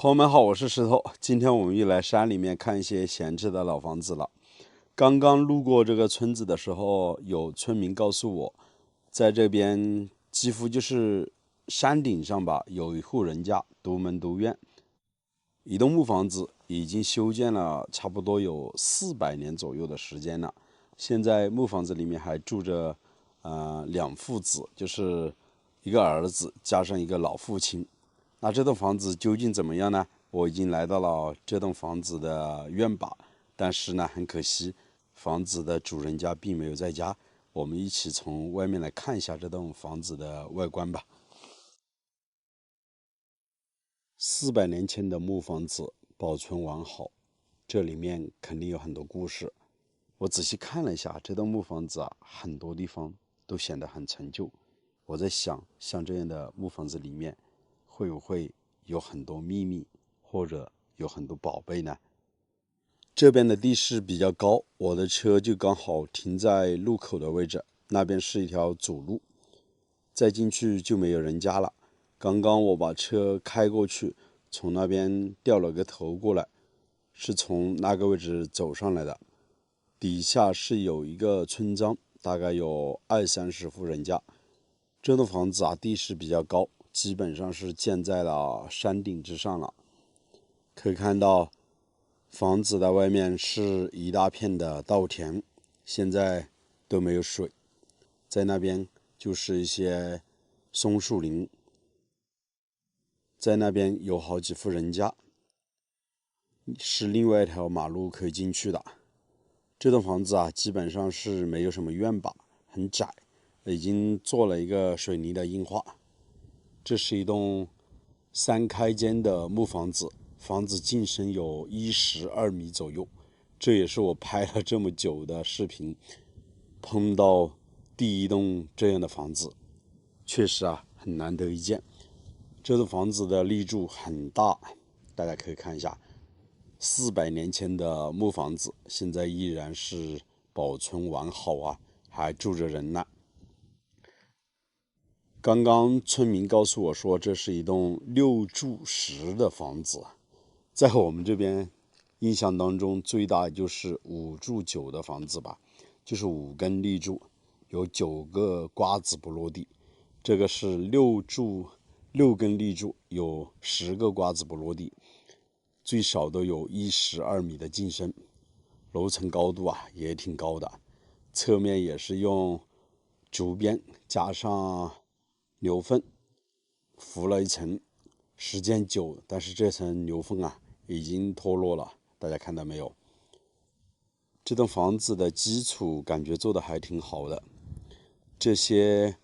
朋友们好，我是石头。今天我们又来山里面看一些闲置的老房子了。刚刚路过这个村子的时候，有村民告诉我，在这边几乎就是山顶上吧，有一户人家独门独院，一栋木房子已经修建了差不多有400年左右的时间了。现在木房子里面还住着两父子，就是一个儿子加上一个老父亲。那这栋房子究竟怎么样呢？我已经来到了这栋房子的院坝，但是呢，很可惜，房子的主人家并没有在家。我们一起从外面来看一下这栋房子的外观吧。400年前的木房子保存完好，这里面肯定有很多故事。我仔细看了一下这栋木房子啊，很多地方都显得很陈旧。我在想，像这样的木房子里面，会不会有很多秘密，或者有很多宝贝呢？这边的地势比较高，我的车就刚好停在路口的位置，那边是一条主路，再进去就没有人家了。刚刚我把车开过去，从那边掉了个头过来，是从那个位置走上来的。底下是有一个村庄，大概有20-30户人家。这栋房子啊，地势比较高，基本上是建在了山顶之上了。可以看到房子的外面是一大片的稻田，现在都没有水。在那边就是一些松树林，在那边有好几户人家，是另外一条马路可以进去的。这栋房子啊，基本上是没有什么院坝，很窄，已经做了一个水泥的硬化。这是一栋3开间的木房子，房子进深有12米左右，这也是我拍了这么久的视频碰到第一栋这样的房子，确实啊，很难得一见。这栋房子的立柱很大，大家可以看一下，400年前的木房子，现在依然是保存完好啊，还住着人呢。刚刚村民告诉我说，这是一栋6柱10的房子，在我们这边印象当中，最大就是5柱9的房子吧，就是5根立柱，有9个瓜子不落地。这个是6柱6根立柱，有10个瓜子不落地，最少都有12米的进深，楼层高度啊也挺高的，侧面也是用竹编加上牛粪浮了一层，时间久，但是这层牛粪啊已经脱落了，大家看到没有？这栋房子的基础感觉做的还挺好的，这些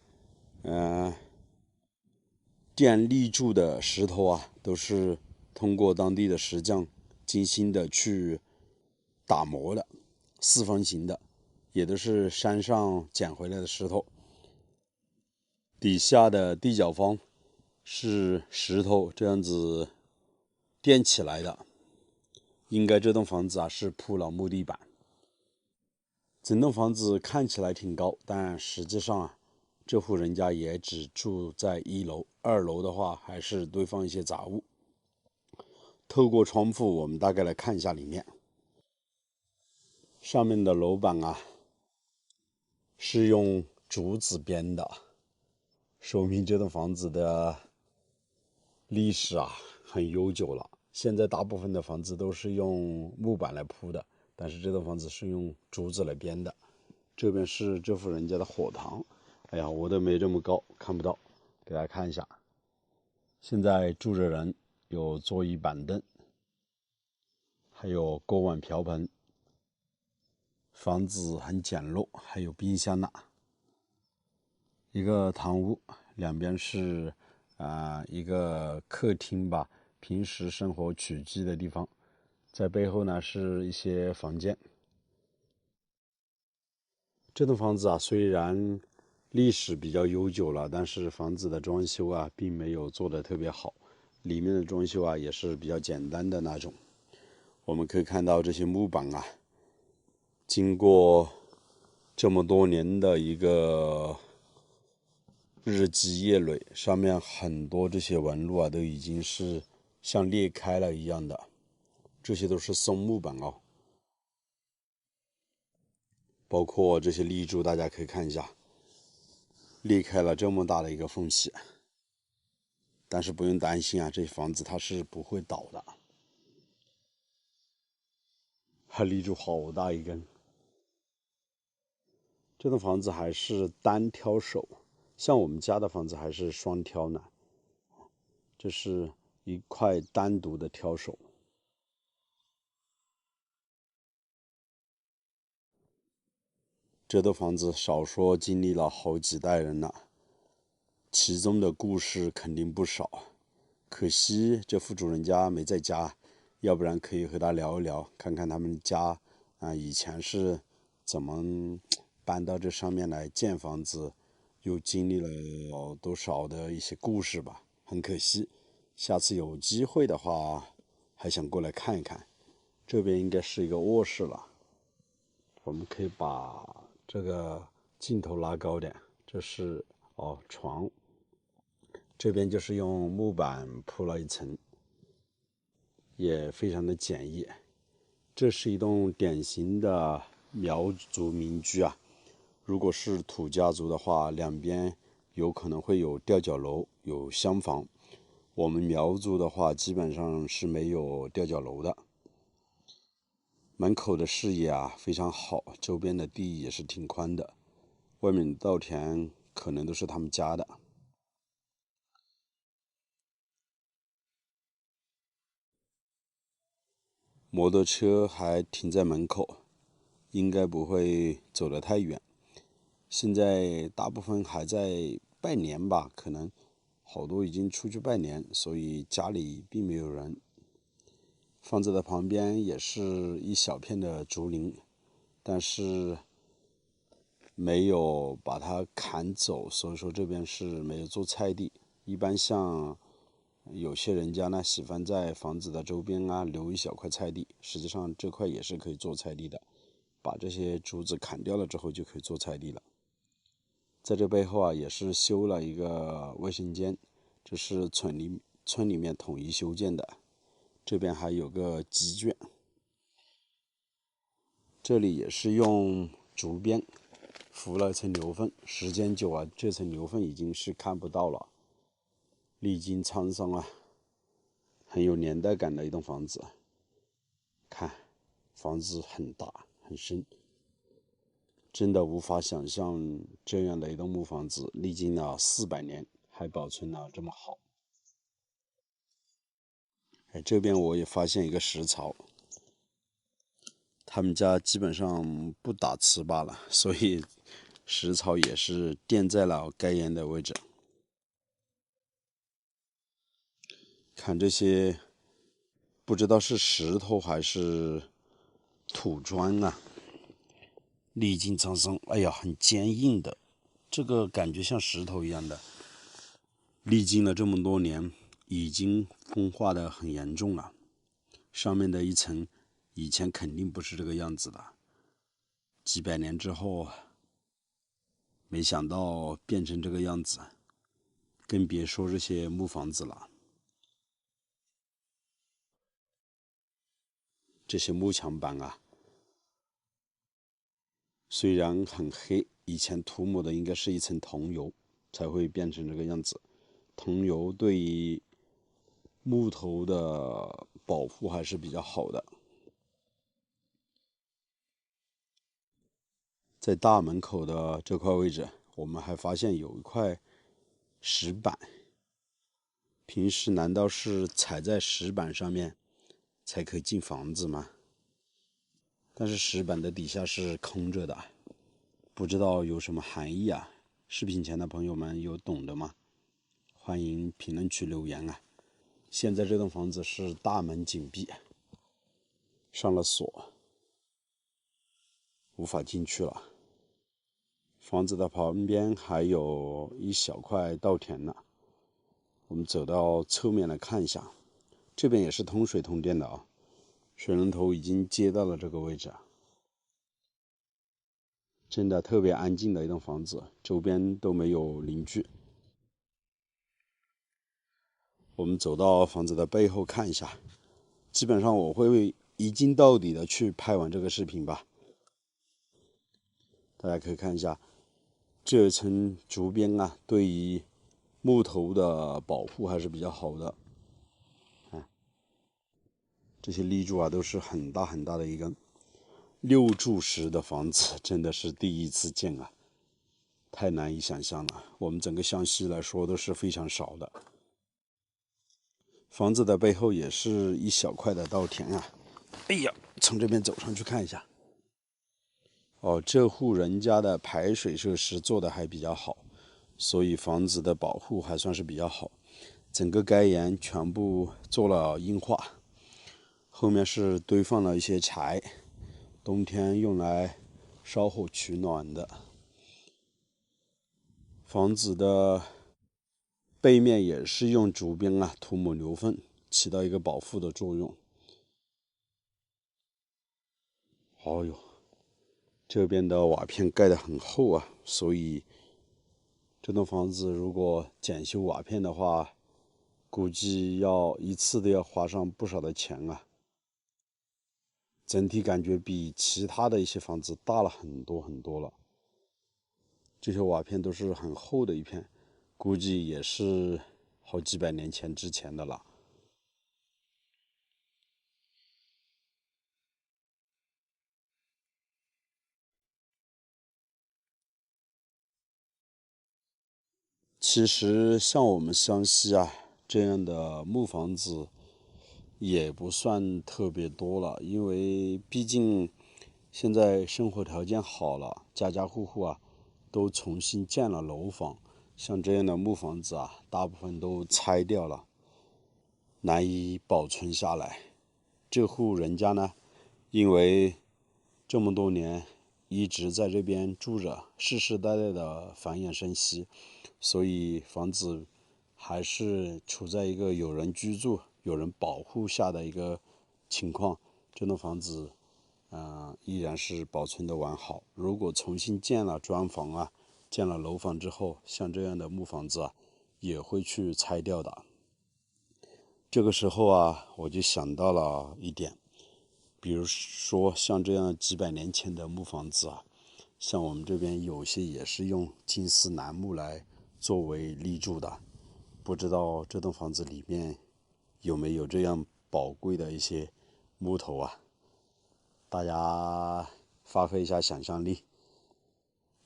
垫立柱的石头啊，都是通过当地的石匠精心的去打磨的，4方形的，也都是山上捡回来的石头。底下的地角方是石头这样子垫起来的，应该这栋房子啊是铺了木地板。整栋房子看起来挺高，但实际上啊，这户人家也只住在1楼，2楼的话还是堆放一些杂物。透过窗户，我们大概来看一下里面。上面的楼板啊，是用竹子编的，说明这栋房子的历史啊很悠久了。现在大部分的房子都是用木板来铺的，但是这栋房子是用竹子来编的。这边是这户人家的火塘，哎呀，我都没这么高，看不到，给大家看一下。现在住着人，有桌椅板凳，还有锅碗瓢盆。房子很简陋，还有冰箱呢。一个堂屋，两边是一个客厅吧，平时生活起居的地方。在背后呢是一些房间。这栋房子啊，虽然历史比较悠久了，但是房子的装修啊，并没有做得特别好。里面的装修啊，也是比较简单的那种。我们可以看到这些木板啊，经过这么多年的一个日积月累，上面很多这些纹路啊，都已经是像裂开了一样的，这些都是松木板哦。包括这些立柱，大家可以看一下，裂开了这么大的一个缝隙。但是不用担心啊，这房子它是不会倒的。还立柱好大一根。这栋房子还是单挑手，像我们家的房子还是双挑呢。这是一块单独的挑手。这栋房子少说经历了好几代人了，其中的故事肯定不少。可惜这副主人家没在家，要不然可以和他聊一聊，看看他们家以前是怎么搬到这上面来建房子，又经历了多少的一些故事吧。很可惜，下次有机会的话，还想过来看一看。这边应该是一个卧室了，我们可以把这个镜头拉高点。这是床，这边就是用木板铺了一层，也非常的简易。这是一栋典型的苗族民居啊。如果是土家族的话，两边有可能会有吊脚楼，有厢房。我们苗族的话，基本上是没有吊脚楼的。门口的视野非常好，周边的地也是挺宽的，外面的稻田可能都是他们家的。摩托车还停在门口，应该不会走得太远。现在大部分还在拜年吧，可能好多已经出去拜年，所以家里并没有人。房子的旁边也是一小片的竹林，但是没有把它砍走，所以说这边是没有做菜地。一般像有些人家呢，喜欢在房子的周边留一小块菜地，实际上这块也是可以做菜地的。把这些竹子砍掉了之后，就可以做菜地了。在这背后也是修了一个卫生间，这是村里面统一修建的。这边还有个鸡圈，这里也是用竹编浮了一层牛粪，时间久这层牛粪已经是看不到了，历经沧桑很有年代感的一栋房子。看，房子很大很深，真的无法想象这样的一栋木房子历经了400年还保存了这么好。这边我也发现一个石槽，他们家基本上不打糍粑了，所以石槽也是垫在了该沿的位置。看这些，不知道是石头还是土砖历经沧桑，哎呀，很坚硬的，这个感觉像石头一样的，历经了这么多年，已经风化的很严重了。上面的一层以前肯定不是这个样子的，几百年之后，没想到变成这个样子，更别说这些木房子了。这些木墙板虽然很黑，以前涂抹的应该是一层桐油，才会变成这个样子。桐油对于木头的保护还是比较好的。在大门口的这块位置，我们还发现有一块石板。平时难道是踩在石板上面才可以进房子吗？但是石板的底下是空着的，不知道有什么含义视频前的朋友们有懂的吗？欢迎评论区留言现在这栋房子是大门紧闭，上了锁，无法进去了。房子的旁边还有一小块稻田呢，我们走到侧面来看一下。这边也是通水通电的水龙头已经接到了这个位置真的特别安静的一栋房子，周边都没有邻居。我们走到房子的背后看一下。基本上我会一镜到底的去拍完这个视频吧。大家可以看一下这层竹编啊，对于木头的保护还是比较好的。这些立柱啊都是很大很大的一根，6柱石的房子真的是第一次见啊，太难以想象了。我们整个湘西来说都是非常少的。房子的背后也是一小块的稻田啊。哎呀，从这边走上去看一下。哦，这户人家的排水设施做的还比较好，所以房子的保护还算是比较好。整个该檐全部做了硬化，后面是堆放了一些柴，冬天用来烧火取暖的。房子的背面也是用竹编啊涂抹牛粪，起到一个保护的作用。哦哟，这边的瓦片盖得很厚啊，所以这栋房子如果检修瓦片的话，估计要一次都要花上不少的钱啊。整体感觉比其他的一些房子大了很多很多了。这些瓦片都是很厚的一片，估计也是好几百年之前的了。其实像我们湘西啊这样的木房子也不算特别多了，因为毕竟现在生活条件好了，家家户户啊都重新建了楼房，像这样的木房子啊，大部分都拆掉了，难以保存下来。这户人家呢，因为这么多年一直在这边住着，世世代代的繁衍生息，所以房子还是处在一个有人居住、有人保护下的一个情况。这栋房子，依然是保存的完好。如果重新建了砖房啊，建了楼房之后，像这样的木房子啊，也会去拆掉的。这个时候啊，我就想到了一点，比如说像这样几百年前的木房子啊，像我们这边有些也是用金丝楠木来作为立柱的，不知道这栋房子里面有没有这样宝贵的一些木头啊？大家发挥一下想象力，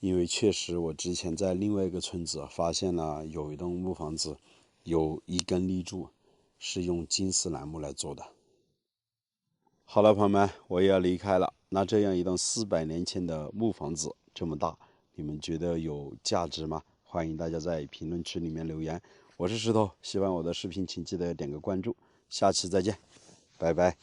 因为确实我之前在另外一个村子发现了有一栋木房子，有一根立柱是用金丝楠木来做的。好了，朋友们，我也要离开了。那这样一栋400年前的木房子这么大，你们觉得有价值吗？欢迎大家在评论区里面留言。我是石头，喜欢我的视频请记得点个关注，下期再见，拜拜。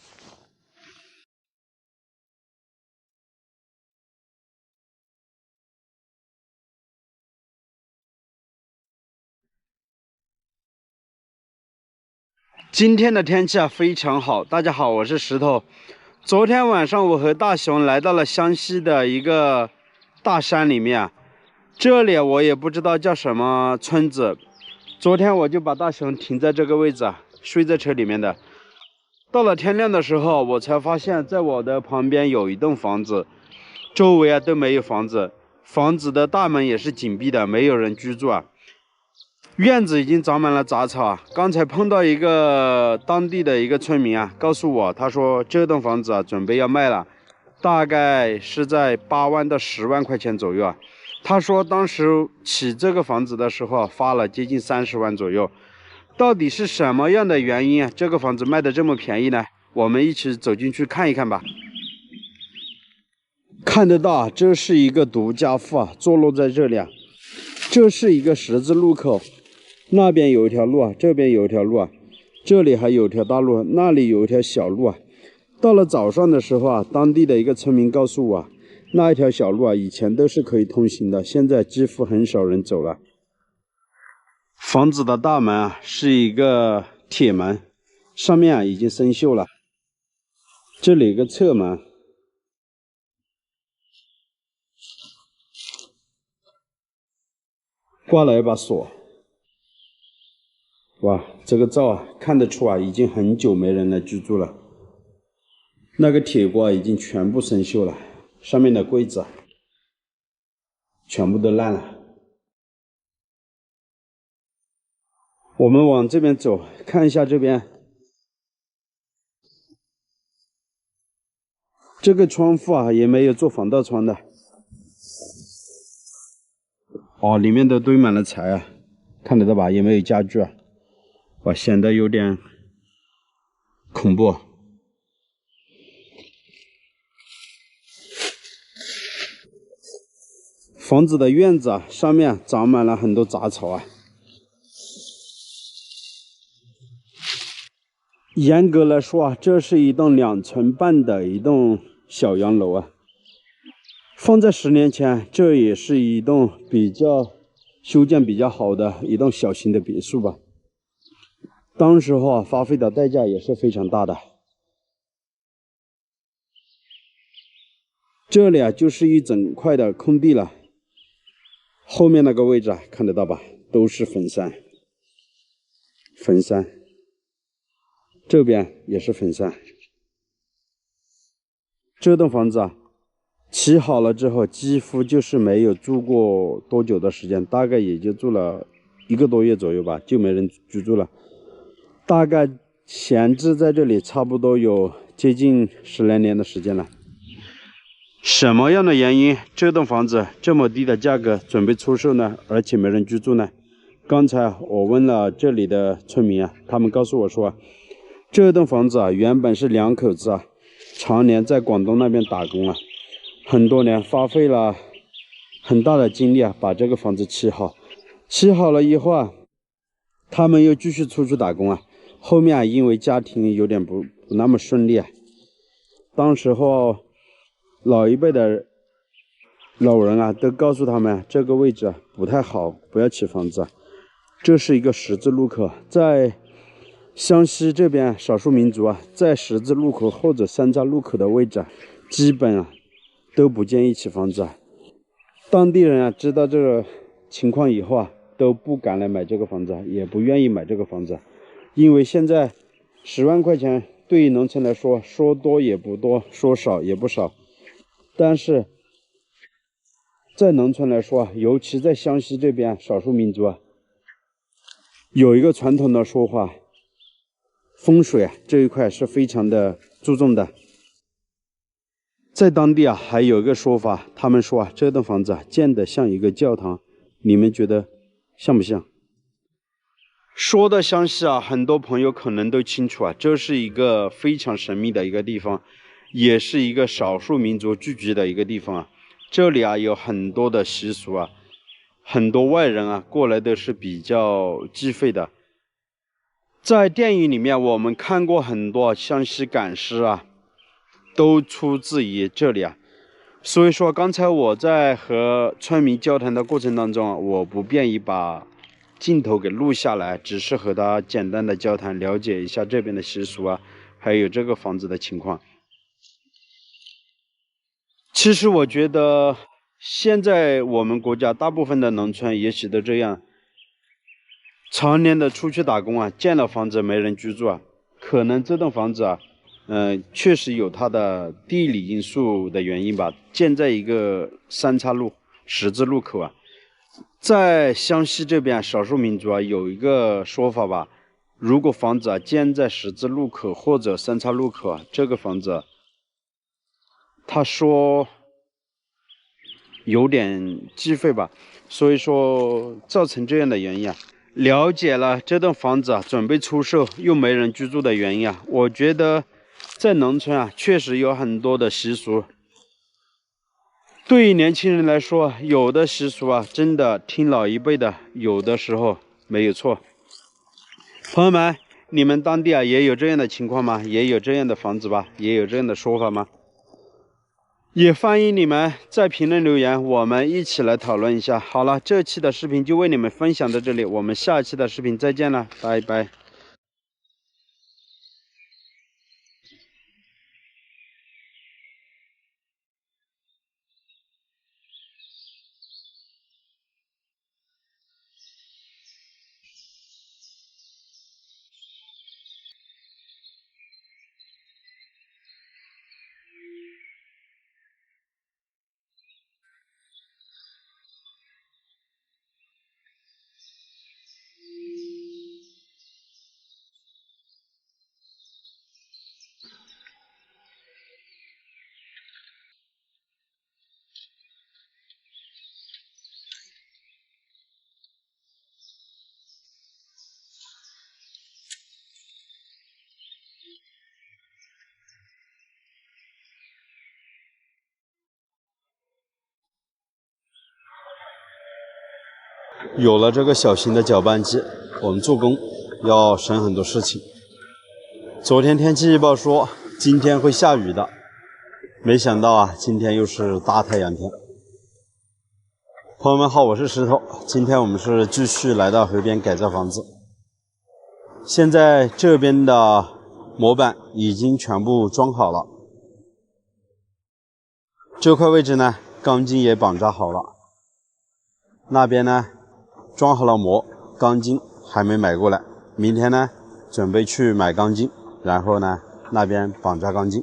今天的天气啊非常好，大家好，我是石头。昨天晚上我和大熊来到了湘西的一个大山里面，这里我也不知道叫什么村子。昨天我就把大熊停在这个位置啊，睡在车里面的。到了天亮的时候，我才发现在我的旁边有一栋房子，周围啊都没有房子，房子的大门也是紧闭的，没有人居住啊。院子已经长满了杂草啊！刚才碰到一个当地的一个村民啊，告诉我，他说这栋房子啊准备要卖了，大概是在8万到10万块钱左右啊。他说当时起这个房子的时候啊，花了接近30万左右。到底是什么样的原因啊？这个房子卖的这么便宜呢？我们一起走进去看一看吧。看得到啊，这是一个独家户啊，坐落在这里啊。这是一个十字路口。那边有一条路啊，这边有一条路啊，这里还有条大路，那里有一条小路啊。到了早上的时候啊，当地的一个村民告诉我啊，那一条小路啊，以前都是可以通行的，现在几乎很少人走了。房子的大门啊，是一个铁门，上面啊已经生锈了。这里有个侧门，挂了一把锁。哇，这个灶啊，看得出啊，已经很久没人来居住了。那个铁锅已经全部生锈了，上面的柜子啊，全部都烂了。我们往这边走，看一下这边。这个窗户啊，也没有做防盗窗的。哦，里面都堆满了柴啊，看得到吧？也没有家具啊，哇，显得有点恐怖。房子的院子啊，上面长满了很多杂草啊。严格来说啊，这是一栋2层半的一栋小洋楼啊。放在10年前，这也是一栋修建比较好的一栋小型的别墅吧。当时候啊，花费的代价也是非常大的。这里啊，就是一整块的空地了。后面那个位置啊，看得到吧？都是坟山。这边也是坟山。这栋房子啊，起好了之后，几乎就是没有住过多久的时间，大概也就住了1个多月左右吧，就没人居住了。大概闲置在这里差不多有接近10来年的时间了。什么样的原因，这栋房子这么低的价格准备出售呢？而且没人居住呢？刚才我问了这里的村民啊，他们告诉我说，这栋房子啊，原本是2口子啊，常年在广东那边打工啊，很多年花费了很大的精力啊，把这个房子砌好。砌好了以后啊，他们又继续出去打工啊。后面啊，因为家庭有点不那么顺利啊，当时候老一辈的老人啊，都告诉他们这个位置啊不太好，不要起房子啊。这是一个十字路口，在湘西这边少数民族啊，在十字路口或者3岔路口的位置啊，基本啊都不建议起房子啊。当地人啊知道这个情况以后啊，都不敢来买这个房子，也不愿意买这个房子，因为现在10万块钱对于农村来说，说多也不多，说少也不少。但是在农村来说，尤其在湘西这边少数民族啊，有一个传统的说法，风水啊这一块是非常的注重的。在当地啊，还有一个说法，他们说啊，这栋房子啊建得像一个教堂，你们觉得像不像？说的湘西啊，很多朋友可能都清楚啊，这是一个非常神秘的一个地方，也是一个少数民族聚集的一个地方啊。这里啊有很多的习俗啊，很多外人啊过来都是比较忌讳的。在电影里面我们看过很多湘西赶尸啊，都出自于这里啊。所以说，刚才我在和村民交谈的过程当中，我不便于把镜头给录下来，只是和他简单的交谈，了解一下这边的习俗啊，还有这个房子的情况。其实我觉得，现在我们国家大部分的农村也许都这样，常年的出去打工啊，建了房子没人居住啊，可能这栋房子啊。确实有它的地理因素的原因吧，建在一个3岔路十字路口啊。在湘西这边，少数民族啊有一个说法吧，如果房子啊建在十字路口或者3岔路口啊，这个房子，他说有点忌讳吧，所以说造成这样的原因啊。了解了这栋房子啊准备出售又没人居住的原因啊，我觉得在农村啊确实有很多的习俗。对于年轻人来说，有的习俗啊真的听老一辈的，有的时候没有错。朋友们，你们当地啊也有这样的情况吗？也有这样的房子吧？也有这样的说法吗？也欢迎你们在评论留言，我们一起来讨论一下。好了，这期的视频就为你们分享到这里，我们下期的视频再见了，拜拜。有了这个小型的搅拌机，我们做工要省很多事情。昨天天气预报说今天会下雨的，没想到啊，今天又是大太阳天。朋友们好，我是石头，今天我们是继续来到河边改造房子。现在这边的模板已经全部装好了，这块位置呢，钢筋也绑扎好了。那边呢，装好了模，钢筋还没买过来，明天呢，准备去买钢筋，然后呢，那边绑扎钢筋。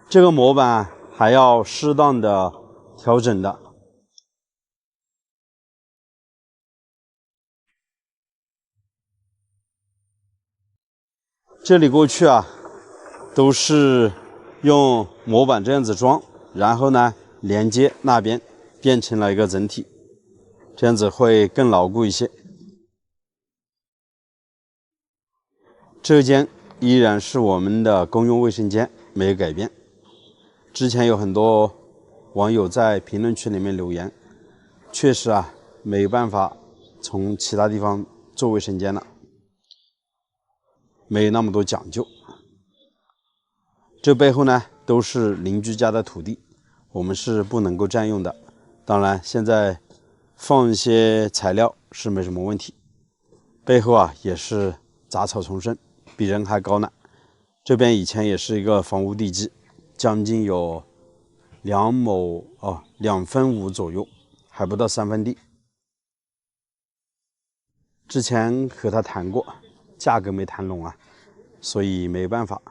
这个模板还要适当的调整的。这里过去啊，都是用模板这样子装，然后呢连接那边变成了一个整体，这样子会更牢固一些。这间依然是我们的公用卫生间，没有改变。之前有很多网友在评论区里面留言，确实啊，没有办法从其他地方做卫生间了，没有那么多讲究。这背后呢都是邻居家的土地，我们是不能够占用的。当然现在放一些材料是没什么问题。背后啊也是杂草丛生，比人还高呢。这边以前也是一个房屋地基，将近有2分5左右，还不到3分地。之前和他谈过，价格没谈拢啊，所以没办法。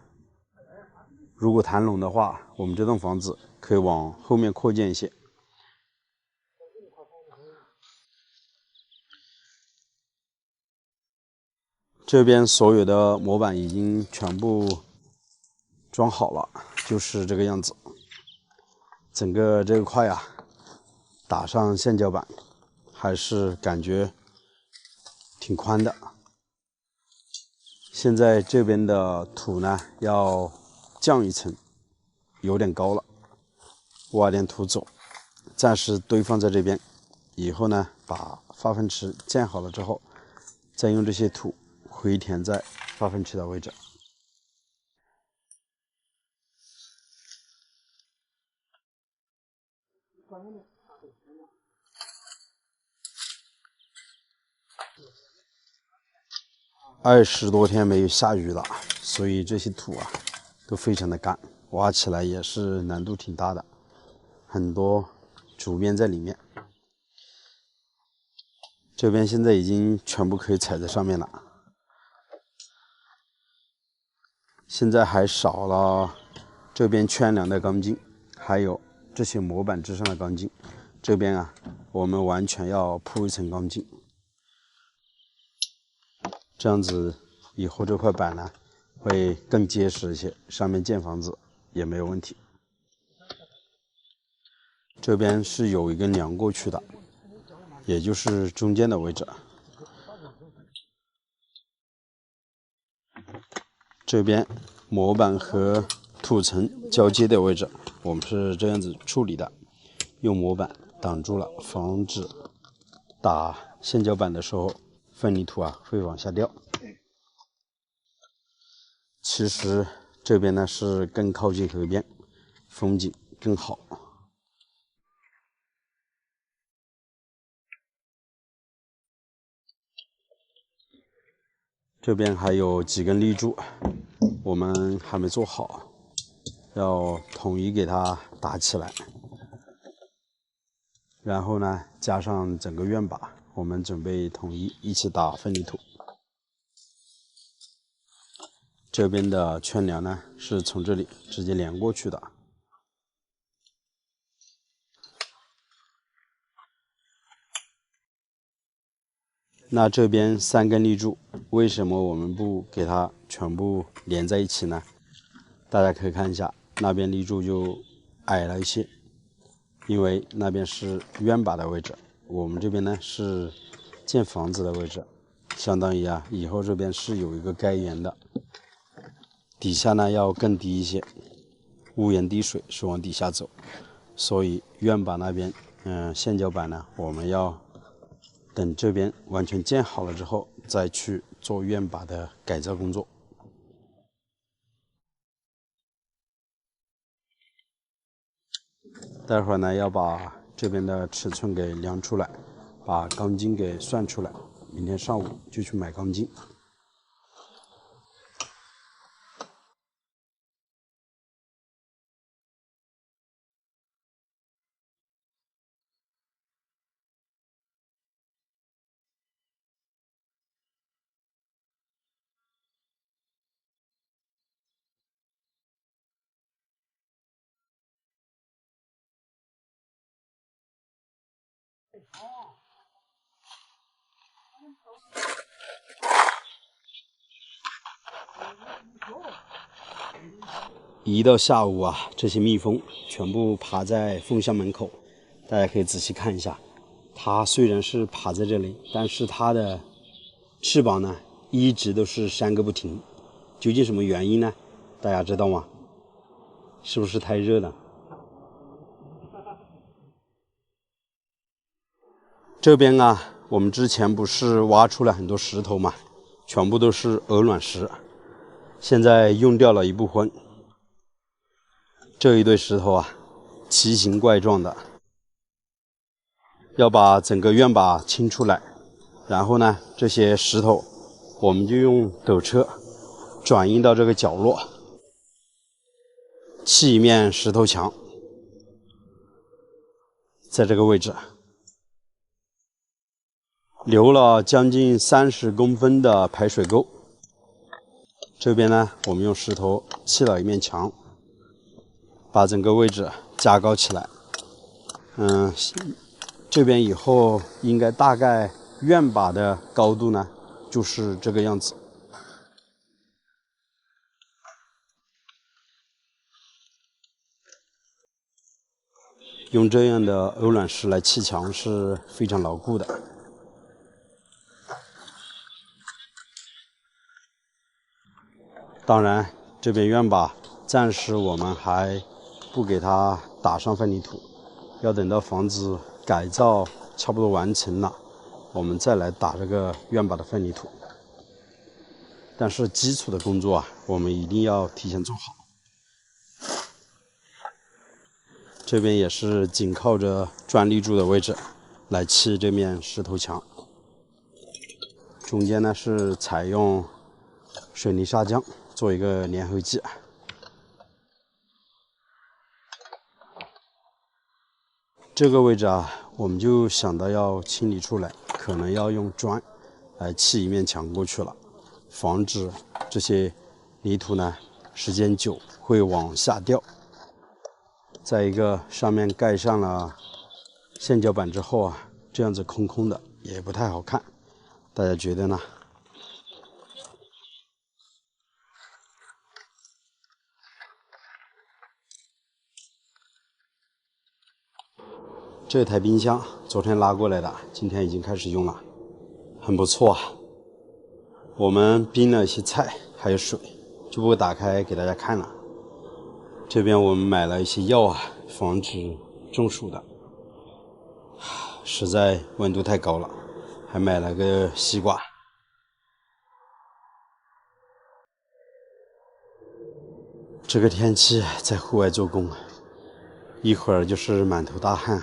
如果谈拢的话，我们这栋房子可以往后面扩建一些。这边所有的模板已经全部装好了，就是这个样子。整个这个块啊，打上橡胶板，还是感觉挺宽的。现在这边的土呢要降一层，有点高了，挖点土走，暂时堆放在这边。以后呢，把化粪池建好了之后，再用这些土回填在化粪池的位置。20多天没有下雨了，所以这些土啊都非常的干，挖起来也是难度挺大的，很多竹编在里面。这边现在已经全部可以踩在上面了，现在还少了这边圈梁的钢筋，还有这些模板之上的钢筋。这边啊，我们完全要铺一层钢筋，这样子以后这块板呢会更结实一些，上面建房子也没有问题。这边是有一根梁过去的，也就是中间的位置。这边模板和土层交接的位置，我们是这样子处理的，用模板挡住了，防止打橡胶板的时候混凝土啊会往下掉。其实这边呢是更靠近河边，风景更好。这边还有几根立柱，我们还没做好，要统一给它打起来。然后呢，加上整个院把，我们准备统一一起打混凝土。这边的圈梁呢，是从这里直接连过去的。那这边3根立柱，为什么我们不给它全部连在一起呢？大家可以看一下，那边立柱就矮了一些，因为那边是院把的位置，我们这边呢是建房子的位置，相当于啊，以后这边是有一个盖檐的，底下呢要更低一些，屋檐滴水是往底下走，所以院把那边，橡胶板呢，我们要等这边完全建好了之后，再去做院坝的改造工作。待会儿呢，要把这边的尺寸给量出来，把钢筋给算出来，明天上午就去买钢筋。一到下午啊，这些蜜蜂全部爬在蜂箱门口，大家可以仔细看一下。它虽然是爬在这里，但是它的翅膀呢一直都是扇个不停。究竟什么原因呢？大家知道吗？是不是太热了？这边啊，我们之前不是挖出了很多石头嘛，全部都是鹅卵石，现在用掉了一部分。这一堆石头啊，奇形怪状的，要把整个院坝清出来。然后呢，这些石头我们就用斗车转运到这个角落，砌一面石头墙，在这个位置留了将近30公分的排水沟。这边呢，我们用石头砌了一面墙，把整个位置加高起来。这边以后应该大概院坝的高度呢，就是这个样子。用这样的鹅卵石来砌墙是非常牢固的。当然，这边院坝暂时我们还不给它打上混凝土，要等到房子改造差不多完成了，我们再来打这个院坝的混凝土。但是基础的工作啊，我们一定要提前做好。这边也是紧靠着砖立柱的位置来砌这面石头墙，中间呢是采用水泥砂浆做一个粘合剂。这个位置啊，我们就想到要清理出来，可能要用砖来砌一面墙过去了，防止这些泥土呢时间久会往下掉。再一个，上面盖上了橡胶板之后啊，这样子空空的也不太好看，大家觉得呢？这台冰箱昨天拉过来的，今天已经开始用了，很不错啊。我们冰了一些菜，还有水，就不会打开给大家看了。这边我们买了一些药啊，防止中暑的。实在温度太高了，还买了个西瓜。这个天气在户外做工，一会儿就是满头大汗。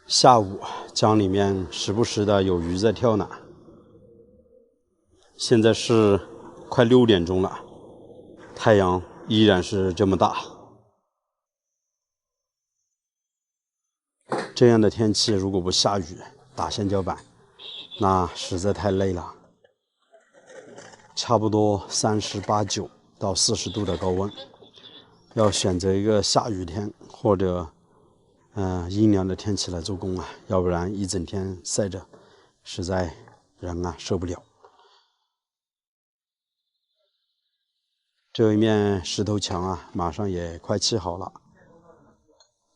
下午江里面时不时的有鱼在跳呢。现在是快6点钟了，太阳依然是这么大。这样的天气如果不下雨打橡胶板，那实在太累了。差不多38、9到40度的高温，要选择一个下雨天或者阴凉的天气来做工啊，要不然一整天晒着，实在人啊受不了。这一面石头墙啊，马上也快砌好了，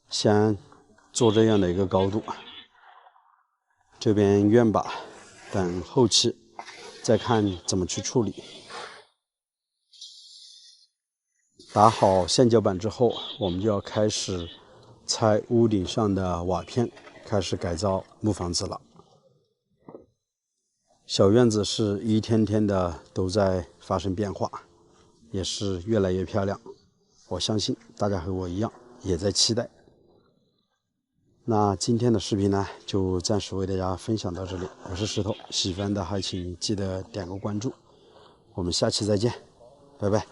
先做这样的一个高度。这边院坝等后期再看怎么去处理。打好橡胶板之后，我们就要开始拆屋顶上的瓦片，开始改造木房子了。小院子是一天天的都在发生变化，也是越来越漂亮。我相信大家和我一样也在期待。那今天的视频呢，就暂时为大家分享到这里。我是石头，喜欢的还请记得点个关注。我们下期再见，拜拜。